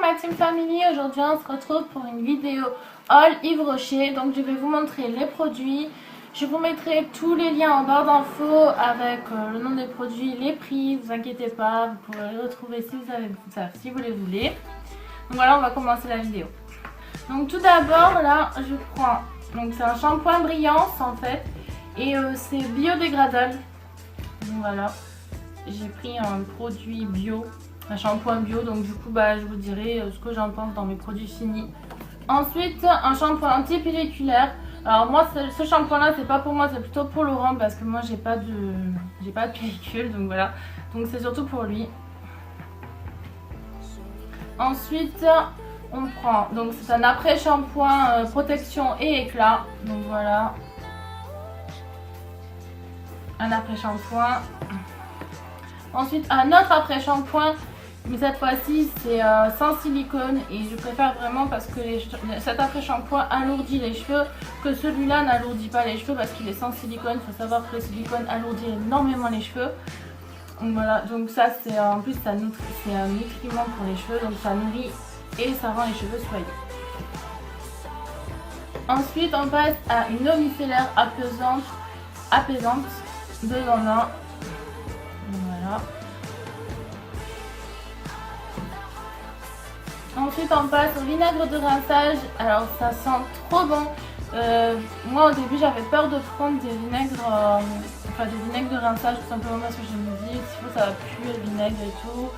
ma team family, aujourd'hui on se retrouve pour une vidéo haul Yves Rocher. Donc je vais vous montrer les produits, je vous mettrai tous les liens en barre d'infos avec le nom des produits, les prix, ne vous inquiétez pas, vous pourrez les retrouver si vous les voulez. Donc voilà, on va commencer la vidéo. Donc tout d'abord là je prends, donc c'est un shampoing Brillance en fait et c'est biodégradable. Donc voilà, j'ai pris un produit bio, un shampoing bio, donc du coup je vous dirai ce que j'en pense dans mes produits finis. Ensuite un shampoing anti-pelliculaire. Alors moi ce shampoing là c'est pas pour moi, c'est plutôt pour Laurent parce que moi j'ai pas de pellicule, donc voilà, donc c'est surtout pour lui. Ensuite on prend, donc c'est un après shampoing protection et éclat, donc voilà, un après shampoing. Ensuite un autre après shampoing, mais cette fois-ci c'est sans silicone et je préfère vraiment parce que cet après shampoing alourdit les cheveux, que celui-là n'alourdit pas les cheveux parce qu'il est sans silicone. Il faut savoir que le silicone alourdit énormément les cheveux. Donc voilà, donc ça c'est en plus c'est un nutriment pour les cheveux, donc ça nourrit et ça rend les cheveux soyeux. Ensuite on passe à une eau micellaire apaisante, 2 en 1. Voilà. Ensuite on passe au vinaigre de rinçage. Alors ça sent trop bon. Moi au début j'avais peur de prendre des vinaigres, des vinaigres de rinçage, tout simplement parce que je me dis que ça va puer le vinaigre et tout.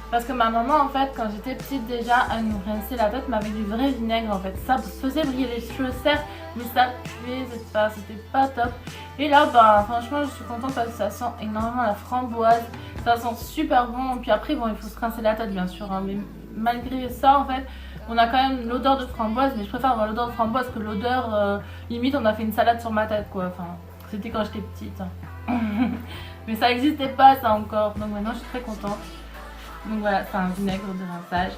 Parce que ma maman en fait quand j'étais petite déjà elle nous rinçait la tête mais avec du vrai vinaigre en fait. Ça faisait briller les cheveux certes mais ça puait, c'était pas top. Et là franchement je suis contente parce que ça sent énormément la framboise. Ça sent super bon. Puis après bon il faut se rincer la tête bien sûr hein, mais malgré ça en fait on a quand même l'odeur de framboise, mais je préfère avoir l'odeur de framboise que l'odeur limite on a fait une salade sur ma tête quoi. Enfin c'était quand j'étais petite hein. Mais ça n'existait pas ça encore, donc maintenant je suis très contente. Donc voilà, c'est un vinaigre de rinçage.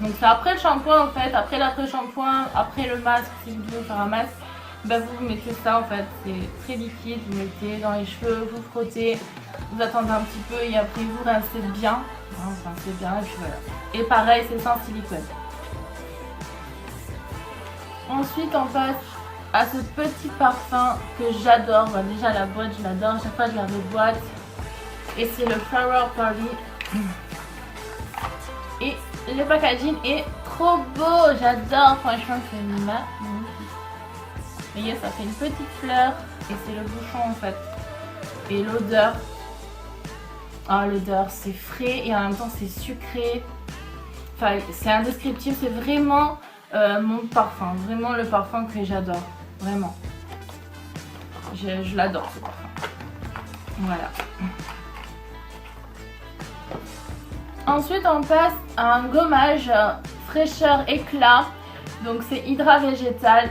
Donc c'est après le shampoing en fait, après l'après-shampoing, après le masque. Si vous devez faire un masque, vous mettez ça en fait, c'est très liquide, vous mettez dans les cheveux, vous frottez, vous attendez un petit peu et après vous rincez bien. Vous rincez bien et puis voilà. Et pareil, c'est sans silicone. Ensuite on passe à ce petit parfum que j'adore. Déjà la boîte je l'adore, chaque fois je garde les boîtes. Et c'est le Flower Party. Et le packaging est trop beau, j'adore, franchement c'est magnifique. Vous voyez, ça fait une petite fleur et c'est le bouchon en fait. Et l'odeur, l'odeur c'est frais et en même temps c'est sucré. Enfin c'est indescriptible, c'est vraiment mon parfum, vraiment le parfum que j'adore, vraiment. Je l'adore ce parfum. Voilà. Ensuite on passe à un gommage fraîcheur éclat, donc c'est Hydra Végétal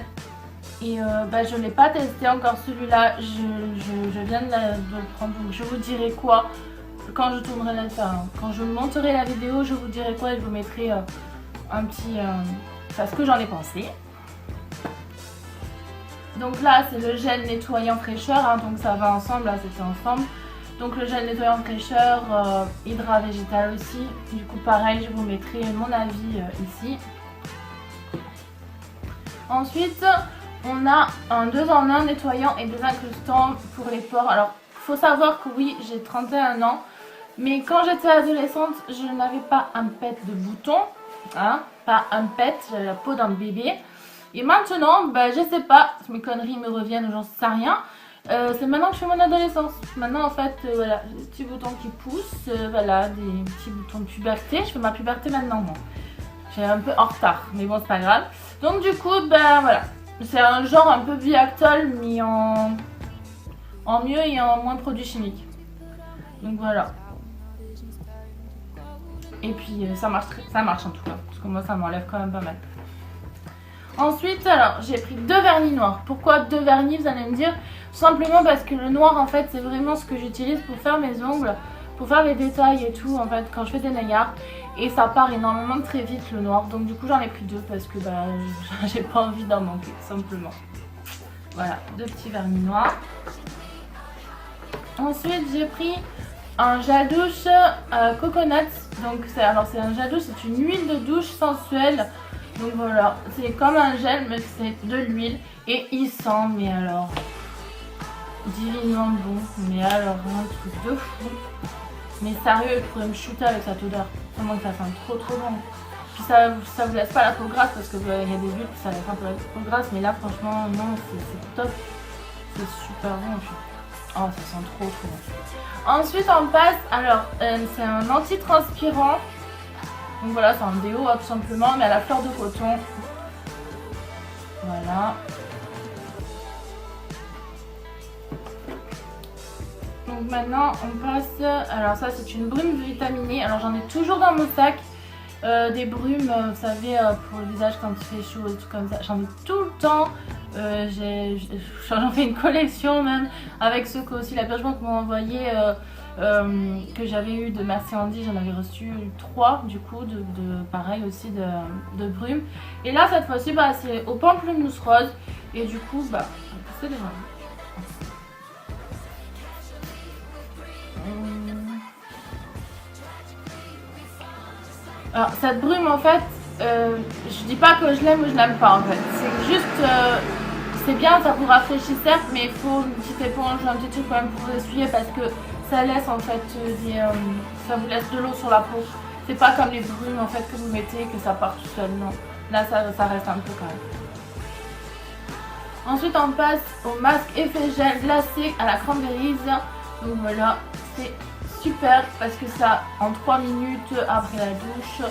et je ne l'ai pas testé encore celui-là, je viens de le prendre, donc je vous dirai quoi quand je tournerai quand je monterai la vidéo, je vous dirai quoi et je vous mettrai un petit ce que j'en ai pensé. Donc là c'est le gel nettoyant fraîcheur hein, donc ça va ensemble, là c'était ensemble. Donc le gel nettoyant fraîcheur, Hydra Végétal aussi. Du coup pareil, je vous mettrai mon avis ici. Ensuite, on a un 2 en 1 nettoyant et désincrustant pour les pores. Alors, il faut savoir que oui, j'ai 31 ans. Mais quand j'étais adolescente, je n'avais pas un pet de bouton. Hein, pas un pet, j'avais la peau d'un bébé. Et maintenant, je sais pas, si mes conneries me reviennent ou j'en sais rien. C'est maintenant que je fais mon adolescence. Maintenant en fait voilà, des petits boutons qui poussent, voilà, des petits boutons de puberté. Je fais ma puberté maintenant. Bon. J'ai un peu en retard, mais bon c'est pas grave. Donc du coup voilà, c'est un genre un peu Biactol mais en mieux et en moins de produits chimiques. Donc voilà. Et puis ça marche en tout cas, parce que moi ça m'enlève quand même pas mal. Ensuite, alors j'ai pris 2 vernis noirs. Pourquoi 2 vernis, vous allez me dire? Simplement parce que le noir en fait c'est vraiment ce que j'utilise pour faire mes ongles, pour faire les détails et tout en fait quand je fais des nail art. Et ça part énormément très vite le noir, donc du coup j'en ai pris 2 parce que j'ai pas envie d'en manquer tout simplement. Voilà, 2 petits vernis noirs. Ensuite j'ai pris un gel douche coconut. Donc c'est un gel douche, c'est une huile de douche sensuelle. Donc voilà, c'est comme un gel mais c'est de l'huile. Et il sent, mais alors, divinement bon. Mais alors, un truc de fou. Mais sérieux, il pourrait me shooter avec cette odeur. Vraiment que ça sent trop bon. Puis ça vous laisse pas la peau grasse parce que y a des huiles qui ça laisse un peu la peau grasse. Mais là franchement non, c'est top. C'est super bon. Oh, ça sent trop bon. Ensuite on passe, alors c'est un anti-transpirant. Donc voilà, c'est un déo tout simplement, mais à la fleur de coton. Voilà. Donc maintenant on passe, alors ça c'est une brume vitaminée. Alors j'en ai toujours dans mon sac. Des brumes, vous savez, pour le visage quand il fait chaud et tout comme ça. J'en ai tout le temps. J'en fais une collection même avec ceux que aussi la Bergement qui m'ont envoyé, que j'avais eu de Merci Andy. J'en avais reçu 3 du coup, pareil aussi de brumes. Et là cette fois-ci bah, c'est au pamplemousse rose. Et du coup bah, c'est déjà. Alors cette brume en fait, je dis pas que je l'aime ou je l'aime pas en fait. C'est juste, c'est bien, ça vous rafraîchit certes, mais il faut une petite éponge, un petit truc quand même pour essuyer parce que ça laisse en fait, ça vous laisse de l'eau sur la peau. C'est pas comme les brumes en fait que vous mettez que ça part tout seul, non. Là ça reste un peu quand même. Ensuite on passe au masque effet gel glacé à la cranberries. Donc voilà, c'est super parce que ça, en 3 minutes après la douche,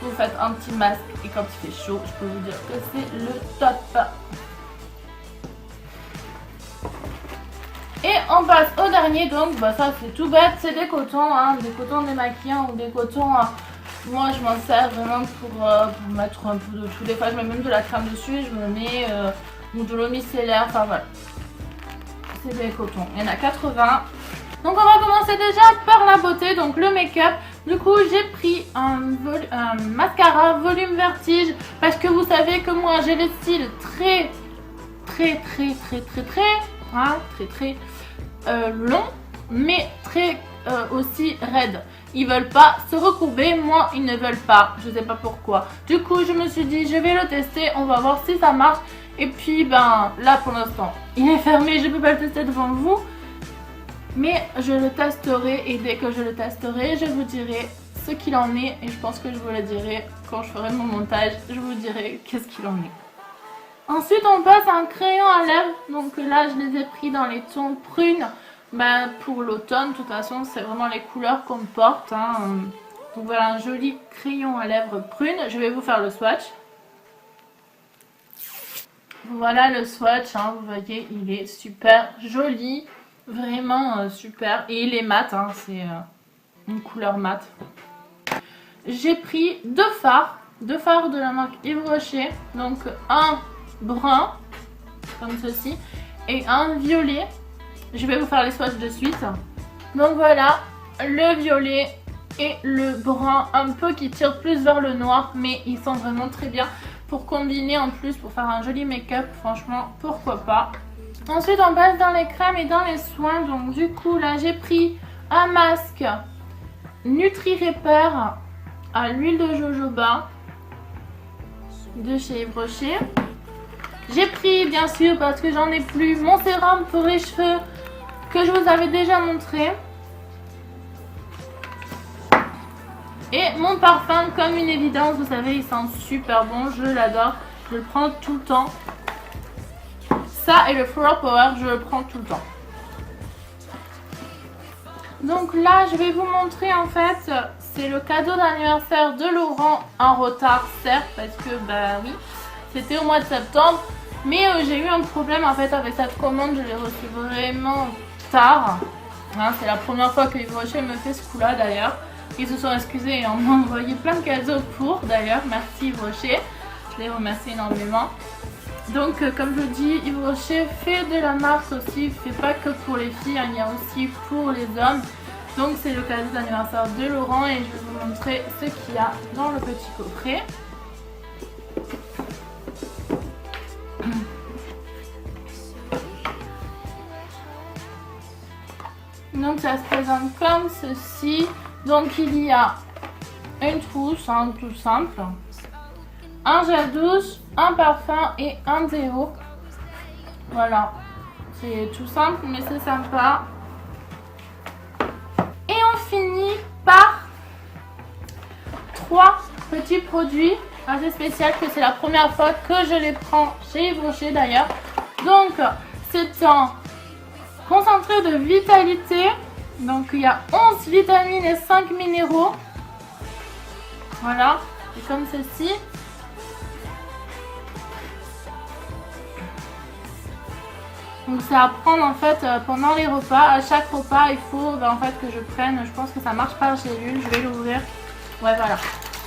vous faites un petit masque et quand il fait chaud, je peux vous dire que c'est le top. Et on passe au dernier, donc bah, ça c'est tout bête, c'est des cotons, hein, des cotons démaquillants ou des cotons. Moi je m'en sers vraiment pour mettre un peu de tout. Des fois je mets même de la crème dessus, je me mets ou de l'eau micellaire, enfin voilà. C'est des cotons, il y en a 80. Donc on va commencer déjà par la beauté, donc le make-up. Du coup j'ai pris un mascara volume vertige parce que vous savez que moi j'ai le style très long mais très aussi raide. Ils veulent pas se recourber, moi ils ne veulent pas, je sais pas pourquoi. Du coup je me suis dit je vais le tester, on va voir si ça marche. Et puis ben là pour l'instant il est fermé, je peux pas le tester devant vous. Mais je le testerai et dès que je le testerai, je vous dirai ce qu'il en est. Et je pense que je vous le dirai quand je ferai mon montage, je vous dirai qu'est-ce qu'il en est. Ensuite on passe à un crayon à lèvres. Donc là je les ai pris dans les tons prunes. Bah, pour l'automne, de toute façon c'est vraiment les couleurs qu'on porte. Hein. Donc voilà un joli crayon à lèvres prune. Je vais vous faire le swatch. Voilà le swatch, hein. Vous voyez il est super joli. Vraiment super. Et il est mat, hein. C'est une couleur mat. J'ai pris deux fards de la marque Yves Rocher. Donc un brun, comme ceci, et un violet. Je vais vous faire les swatchs de suite. Donc voilà, le violet et le brun un peu qui tire plus vers le noir. Mais ils sont vraiment très bien pour combiner en plus, pour faire un joli make-up. Franchement, pourquoi pas. Ensuite on passe dans les crèmes et dans les soins. Donc du coup là j'ai pris un masque Nutri-Repair à l'huile de jojoba de chez Yves Rocher. J'ai pris bien sûr parce que j'en ai plus mon sérum pour les cheveux que je vous avais déjà montré. Et mon parfum comme une évidence, vous savez il sent super bon, je l'adore, je le prends tout le temps. Ça et le Flower Power, je le prends tout le temps. Donc là, je vais vous montrer en fait, c'est le cadeau d'anniversaire de Laurent en retard, certes, parce que bah oui, c'était au mois de septembre. Mais j'ai eu un problème en fait avec cette commande, je l'ai reçue vraiment tard. Hein, c'est la première fois que Yves Rocher me fait ce coup là d'ailleurs. Ils se sont excusés et on m'a envoyé plein de cadeaux pour d'ailleurs, merci Yves Rocher, je les remercie énormément. Donc comme je vous dis, Yves Rocher fait de la marque aussi, il fait pas que pour les filles, hein, il y a aussi pour les hommes. Donc c'est le cadeau d'anniversaire de Laurent et je vais vous montrer ce qu'il y a dans le petit coffret. Donc Donc ça se présente comme ceci. Donc il y a une trousse, hein, tout simple, un gel douche, un parfum et un déo. Voilà, c'est tout simple mais c'est sympa. Et on finit par 3 petits produits assez spéciaux que c'est la première fois que je les prends chez Yves Rocher d'ailleurs. Donc c'est un concentré de vitalité. Donc il y a 11 vitamines et 5 minéraux. Voilà, c'est comme ceci. Donc c'est à prendre en fait pendant les repas. À chaque repas il faut en fait que je prenne. Je pense que ça marche par gélule. Je vais l'ouvrir. Ouais voilà.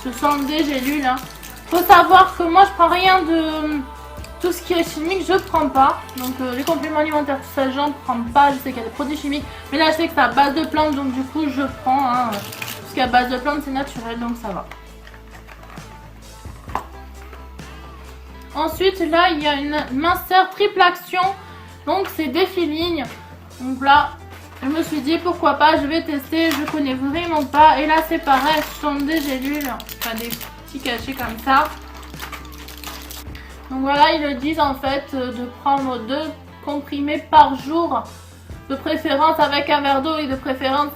Ce sont des gélules. Hein. Faut savoir que moi je prends rien de tout ce qui est chimique. Je prends pas. Donc les compléments alimentaires tout ça j'en prends pas. Je sais qu'il y a des produits chimiques. Mais là je sais que c'est à base de plantes. Donc du coup je prends. Hein. Tout ce qui est à base de plantes c'est naturel. Donc ça va. Ensuite là il y a une minceur triple action. Donc c'est des fillings. Donc là je me suis dit pourquoi pas, je vais tester, je connais vraiment pas. Et là c'est pareil, ce sont des gélules, enfin des petits cachets comme ça. Donc voilà, ils le disent en fait de prendre 2 comprimés par jour. De préférence avec un verre d'eau et de préférence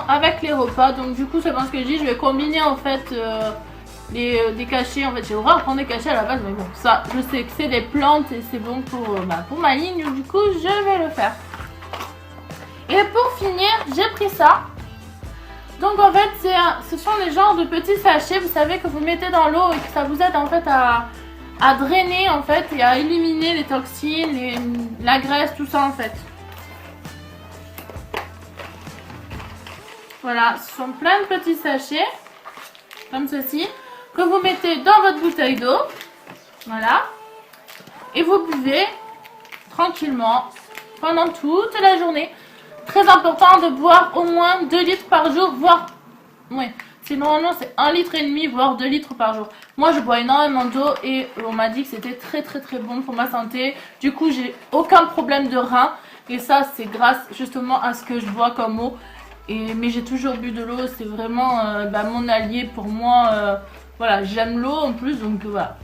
avec les repas. Donc du coup c'est parce que je dis, je vais combiner en fait des cachets. En fait j'ai horreur de prendre des cachets à la base. Mais bon, ça je sais que c'est des plantes et c'est bon pour ma ligne. Du coup je vais le faire. Et pour finir, j'ai pris ça. Donc en fait, ce sont des genres de petits sachets, vous savez, que vous mettez dans l'eau et que ça vous aide en fait à drainer en fait et à éliminer les toxines, la graisse, tout ça en fait. Voilà, ce sont plein de petits sachets, comme ceci, que vous mettez dans votre bouteille d'eau. Voilà. Et vous buvez tranquillement pendant toute la journée. Très important de boire au moins 2 litres par jour, voire... Ouais, normalement c'est 1,5 litre, voire 2 litres par jour. Moi je bois énormément d'eau et on m'a dit que c'était très bon pour ma santé. Du coup j'ai aucun problème de rein. Et ça c'est grâce justement à ce que je bois comme eau. Mais j'ai toujours bu de l'eau, c'est vraiment mon allié pour moi. Voilà, j'aime l'eau en plus, donc voilà.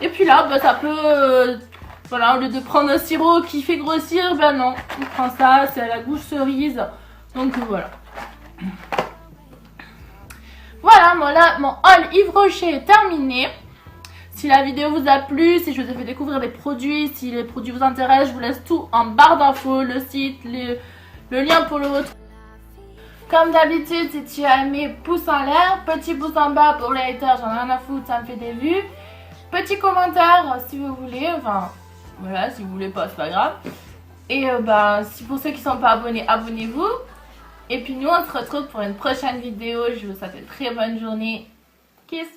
Et puis là, ça peut... voilà, au lieu de prendre un sirop qui fait grossir, ben non, on prend ça, c'est à la gousse cerise. Donc voilà. Voilà, mon haul Yves Rocher est terminé. Si la vidéo vous a plu, si je vous ai fait découvrir des produits, si les produits vous intéressent, je vous laisse tout en barre d'infos, le site, le lien pour le retrouver. Comme d'habitude, si tu as aimé, pouce en l'air, petit pouce en bas pour les haters, j'en ai rien à foutre, ça me fait des vues. Petit commentaire si vous voulez, enfin... Voilà, si vous voulez pas, c'est pas grave. Et si pour ceux qui sont pas abonnés, abonnez-vous. Et puis nous, on se retrouve pour une prochaine vidéo. Je vous souhaite une très bonne journée. Kiss!